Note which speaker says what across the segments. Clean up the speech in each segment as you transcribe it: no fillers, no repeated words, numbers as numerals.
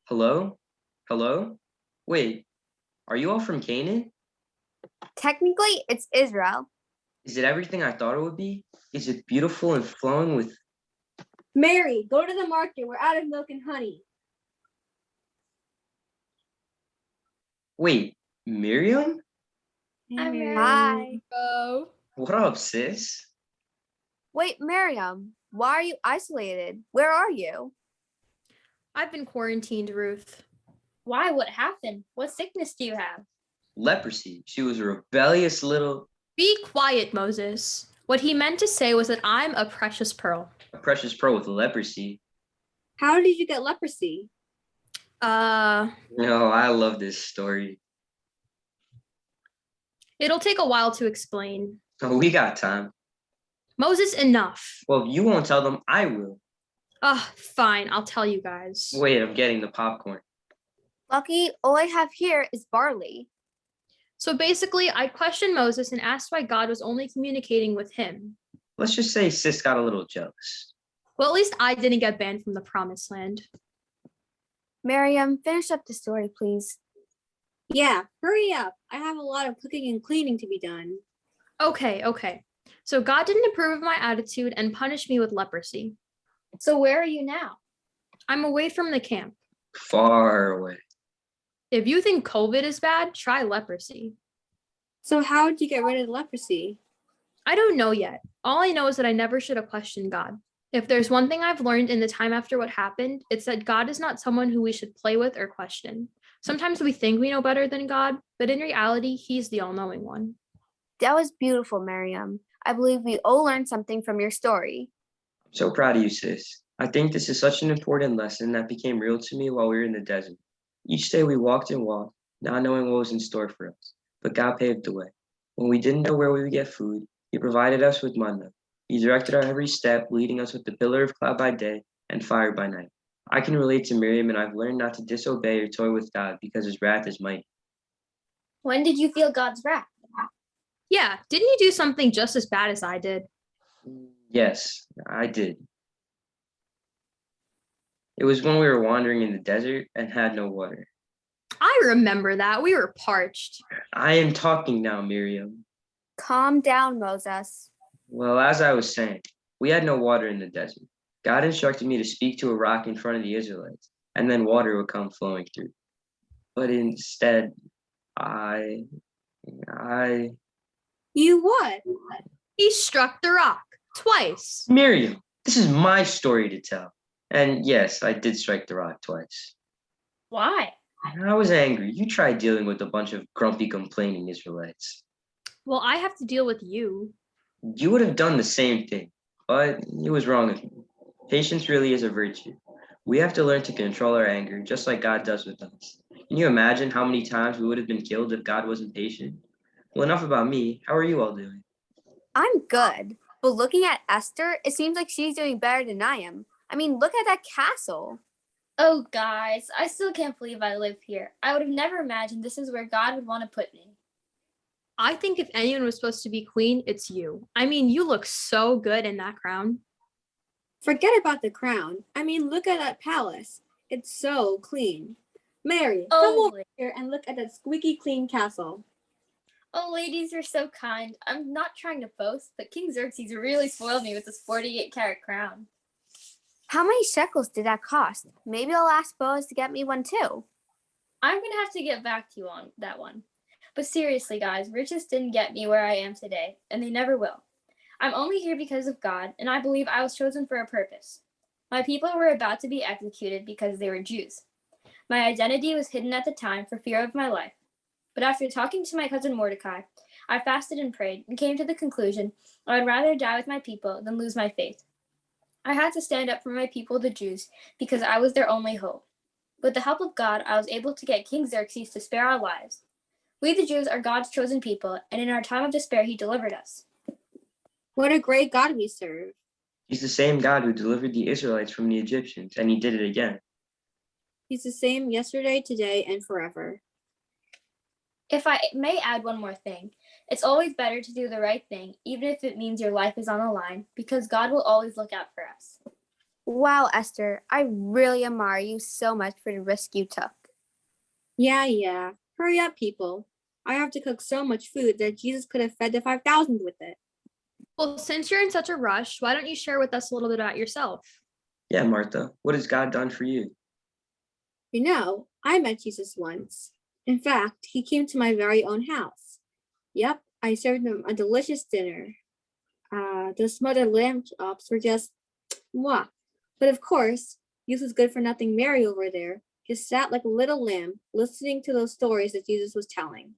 Speaker 1: Hello? Hello? Wait, are you all from Canaan?
Speaker 2: Technically, it's Israel.
Speaker 1: Is it everything I thought it would be? Is it beautiful and flowing with.
Speaker 3: Mary, go to the market. We're out of milk and honey.
Speaker 1: Wait, Miriam?
Speaker 3: Hi, Mary.
Speaker 2: Hi.
Speaker 4: Oh,
Speaker 1: What up, sis?
Speaker 2: Wait, Miriam, why are you isolated? Where are you?
Speaker 4: I've been quarantined, Ruth.
Speaker 3: Why? What happened? What sickness do you have?
Speaker 1: Leprosy. She was a rebellious little,
Speaker 4: Be quiet, Moses. What he meant to say was that I'm a precious pearl.
Speaker 1: a precious pearl with leprosy.
Speaker 3: How did you get leprosy?
Speaker 1: No, I love this story.
Speaker 4: It'll take a while to explain.
Speaker 1: Oh, we got time.
Speaker 4: Moses, enough.
Speaker 1: Well, if you won't tell them, I will.
Speaker 4: Fine, I'll tell you guys.
Speaker 1: Wait, I'm getting the popcorn.
Speaker 2: Lucky, all I have here is barley.
Speaker 4: So basically, I questioned Moses and asked why God was only communicating with him.
Speaker 1: Let's just say sis got a little jealous.
Speaker 4: Well, at least I didn't get banned from the promised land.
Speaker 2: Miriam, finish up the story, please.
Speaker 3: Yeah, hurry up. I have a lot of cooking and cleaning to be done.
Speaker 4: Okay. So God didn't approve of my attitude and punished me with leprosy.
Speaker 3: So where are you now?
Speaker 4: I'm away from the camp.
Speaker 1: Far away.
Speaker 4: If you think COVID is bad, try leprosy.
Speaker 3: So how did you get rid of the leprosy?
Speaker 4: I don't know yet. All I know is that I never should have questioned God. If there's one thing I've learned in the time after what happened, it's that God is not someone who we should play with or question. Sometimes we think we know better than God, but in reality, he's the all-knowing one.
Speaker 2: That was beautiful, Miriam. I believe we all learned something from your story.
Speaker 1: I'm so proud of you, sis. I think this is such an important lesson that became real to me while we were in the desert. Each day we walked and walked, not knowing what was in store for us, but God paved the way. When we didn't know where we would get food, he provided us with manna. He directed our every step, leading us with the pillar of cloud by day and fire by night. I can relate to Miriam, and I've learned not to disobey or toy with God because his wrath is mighty.
Speaker 3: When did you feel God's wrath?
Speaker 4: Yeah, didn't you do something just as bad as I did?
Speaker 1: Yes, I did. It was when we were wandering in the desert and had no water.
Speaker 4: I remember that. We were parched.
Speaker 1: I am talking now, Miriam.
Speaker 2: Calm down, Moses.
Speaker 1: Well, as I was saying, we had no water in the desert. God instructed me to speak to a rock in front of the Israelites, and then water would come flowing through. But instead, I.
Speaker 3: You what?
Speaker 4: He struck the rock twice.
Speaker 1: Miriam, this is my story to tell. And yes, I did strike the rock twice.
Speaker 3: Why?
Speaker 1: I was angry. You tried dealing with a bunch of grumpy, complaining Israelites.
Speaker 4: Well, I have to deal with you.
Speaker 1: You would have done the same thing, but it was wrong of me. Patience really is a virtue. We have to learn to control our anger, just like God does with us. Can you imagine how many times we would have been killed if God wasn't patient? Well, enough about me. How are you all doing?
Speaker 2: I'm good, but looking at Esther, it seems like she's doing better than I am. I mean, look at that castle.
Speaker 3: Oh, guys, I still can't believe I live here. I would have never imagined this is where God would want to put me.
Speaker 4: I think if anyone was supposed to be queen, it's you. I mean, you look so good in that crown.
Speaker 3: Forget about the crown. I mean, look at that palace. It's so clean. Mary, come
Speaker 5: Oh,
Speaker 3: over here and look at that squeaky clean castle.
Speaker 5: oh, ladies, you're so kind. I'm not trying to boast, but King Xerxes really spoiled me with this 48-carat crown.
Speaker 2: How many shekels did that cost? Maybe I'll ask Boaz to get me one too.
Speaker 5: I'm going to have to get back to you on that one. But seriously, guys, riches didn't get me where I am today, and they never will. I'm only here because of God, and I believe I was chosen for a purpose. My people were about to be executed because they were Jews. My identity was hidden at the time for fear of my life. But after talking to my cousin Mordecai, I fasted and prayed and came to the conclusion I would rather die with my people than lose my faith. I had to stand up for my people, the Jews, because I was their only hope. With the help of God, I was able to get King Xerxes to spare our lives. We, the Jews, are God's chosen people, and in our time of despair, he delivered us.
Speaker 3: What a great God we serve.
Speaker 1: He's the same God who delivered the Israelites from the Egyptians, and he did it again.
Speaker 3: He's the same yesterday, today, and forever.
Speaker 5: If I may add one more thing, it's always better to do the right thing, even if it means your life is on the line, because God will always look out for us.
Speaker 2: Wow, Esther, I really admire you so much for the risk you took.
Speaker 3: Yeah. Hurry up, people. I have to cook so much food that Jesus could have fed the 5,000 with it.
Speaker 4: Well, since you're in such a rush, why don't you share with us a little bit about yourself?
Speaker 1: Yeah, Martha, what has God done for you?
Speaker 3: You know, I met Jesus once. In fact, he came to my very own house. Yep, I served him a delicious dinner. Those smothered lamb chops were just mwah. But of course, useless good for nothing Mary over there just sat like a little lamb listening to those stories that Jesus was telling.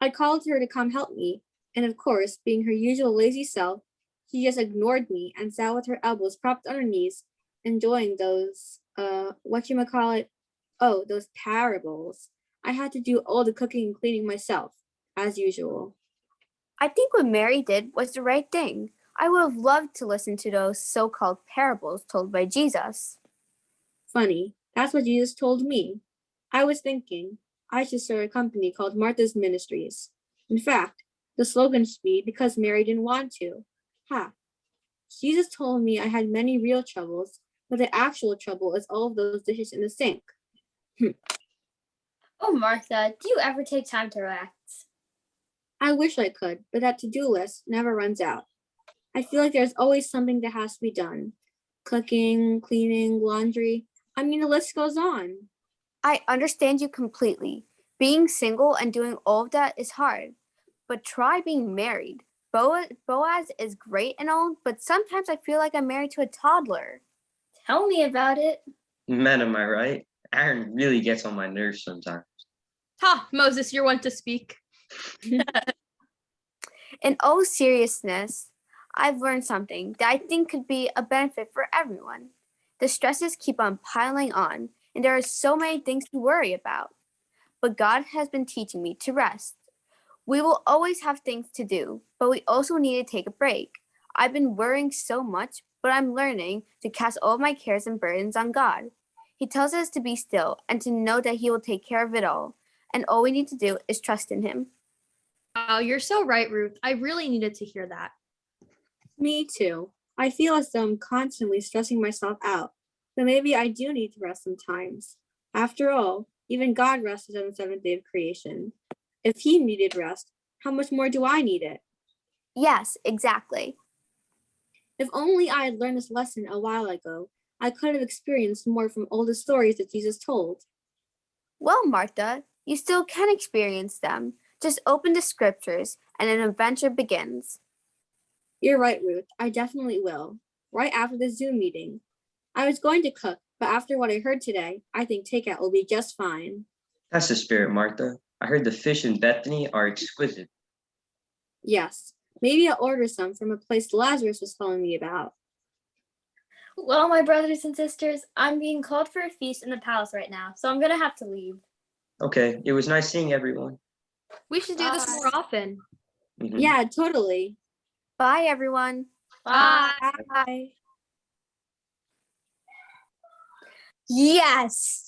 Speaker 3: I called her to come help me, and of course, being her usual lazy self, she just ignored me and sat with her elbows propped on her knees, enjoying those whatchamacallit, oh, those parables. I had to do all the cooking and cleaning myself, as usual.
Speaker 2: I think what Mary did was the right thing. I would have loved to listen to those so-called parables told by Jesus.
Speaker 3: Funny, that's what Jesus told me. I was thinking I should start a company called Martha's Ministries. In fact, the slogan should be because Mary didn't want to. Ha! Jesus told me I had many real troubles, but the actual trouble is all of those dishes in the sink.
Speaker 5: Oh, Martha, do you ever take time to relax?
Speaker 3: I wish I could, but that to-do list never runs out. I feel like there's always something that has to be done. Cooking, cleaning, laundry. I mean, the list goes on.
Speaker 2: I understand you completely. Being single and doing all of that is hard, but try being married. Boaz is great and all, but sometimes I feel like I'm married to a toddler.
Speaker 5: Tell me about it.
Speaker 1: Man, am I right? Aaron really gets on my nerves sometimes.
Speaker 4: Ha, Moses, you're one to speak.
Speaker 2: In all seriousness, I've learned something that I think could be a benefit for everyone. The stresses keep on piling on, and there are so many things to worry about. But God has been teaching me to rest. We will always have things to do, but we also need to take a break. I've been worrying so much, but I'm learning to cast all of my cares and burdens on God. He tells us to be still and to know that He will take care of it all, and all we need to do is trust in Him.
Speaker 4: Wow, you're so right, Ruth. I really needed to hear that.
Speaker 3: Me too. I feel as though I'm constantly stressing myself out, but maybe I do need to rest sometimes. After all, even God rested on the seventh day of creation. If He needed rest, how much more do I need it?
Speaker 2: Yes, exactly.
Speaker 3: If only I had learned this lesson a while ago, I could have experienced more from all the stories that Jesus told.
Speaker 2: Well, Martha, you still can experience them. Just open the scriptures and an adventure begins.
Speaker 3: You're right, Ruth. I definitely will. Right after the Zoom meeting. I was going to cook, but after what I heard today, I think takeout will be just fine.
Speaker 1: That's the spirit, Martha. I heard the fish in Bethany are exquisite.
Speaker 3: Yes, maybe I'll order some from a place Lazarus was telling me about.
Speaker 5: Well, my brothers and sisters, I'm being called for a feast in the palace right now, so I'm gonna have to leave.
Speaker 1: Okay, it was nice seeing everyone.
Speaker 4: We should do this
Speaker 2: Bye.
Speaker 4: more often.
Speaker 1: Mhm.
Speaker 3: Yeah, totally.
Speaker 2: Bye, everyone.
Speaker 4: Bye.
Speaker 3: Bye.
Speaker 2: Yes.